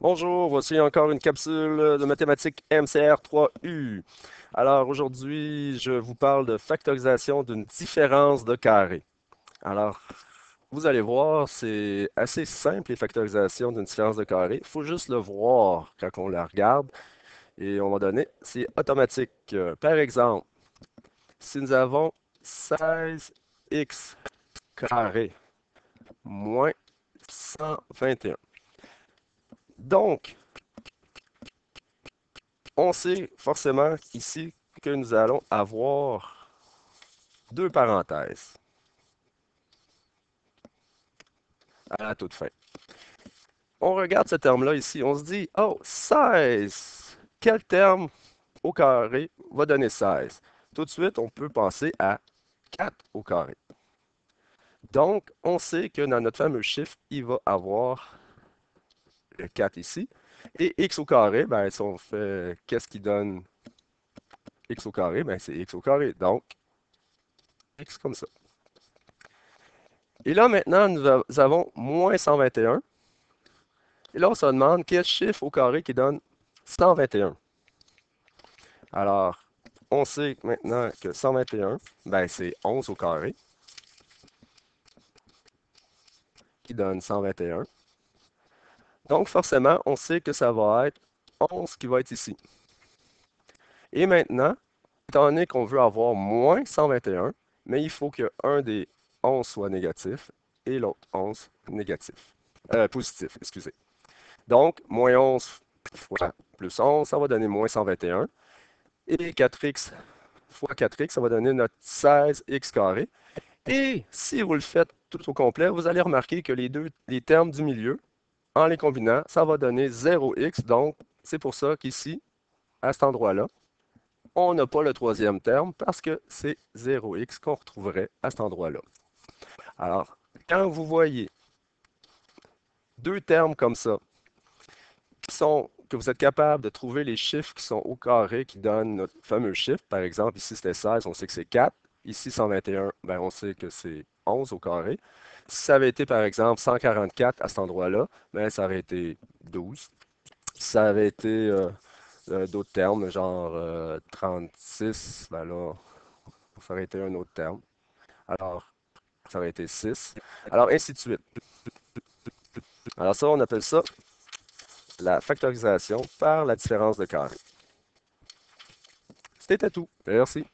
Bonjour, voici encore une capsule de mathématiques MCR 3U. Alors aujourd'hui, je vous parle de factorisation d'une différence de carré. Alors, vous allez voir, c'est assez simple les factorisations d'une différence de carré. Il faut juste le voir quand on la regarde et on va donner, c'est automatique. Par exemple, si nous avons 16x carré moins 121. Donc, on sait forcément ici que nous allons avoir deux parenthèses à la toute fin. On regarde ce terme-là ici, on se dit, oh, 16! Quel terme au carré va donner 16? Tout de suite, on peut penser à 4 au carré. Donc, on sait que dans notre fameux chiffre, il va avoir le 4 ici. Et x au carré, ben, si on fait qu'est-ce qui donne x au carré, ben, c'est x au carré. Donc, x comme ça. Et là, maintenant, nous avons moins 121. Et là, on se demande quel chiffre au carré qui donne 121. Alors, on sait maintenant que 121, ben, c'est 11 au carré qui donne 121. Donc, forcément, on sait que ça va être 11 qui va être ici. Et maintenant, étant donné qu'on veut avoir moins 121, mais il faut qu'un des 11 soit négatif et l'autre 11 négatif. Positif, excusez. Donc, moins 11 fois plus 11, ça va donner moins 121. Et 4x fois 4x, ça va donner notre 16x carré. Et si vous le faites tout au complet, vous allez remarquer que les termes du milieu, en les combinant, ça va donner 0x. Donc, c'est pour ça qu'ici, à cet endroit-là, on n'a pas le troisième terme parce que c'est 0x qu'on retrouverait à cet endroit-là. Alors, quand vous voyez deux termes comme ça, que vous êtes capable de trouver les chiffres qui sont au carré qui donnent notre fameux chiffre, par exemple, ici c'était 16, on sait que c'est 4. Ici 121, ben, on sait que c'est 11 au carré. Si ça avait été, par exemple, 144 à cet endroit-là, ben, ça aurait été 12. Si ça avait été d'autres termes, genre 36, ben là, ça aurait été un autre terme. Alors, ça aurait été 6. Alors, ainsi de suite. Alors ça, on appelle ça la factorisation par la différence de carré. C'était tout. Merci.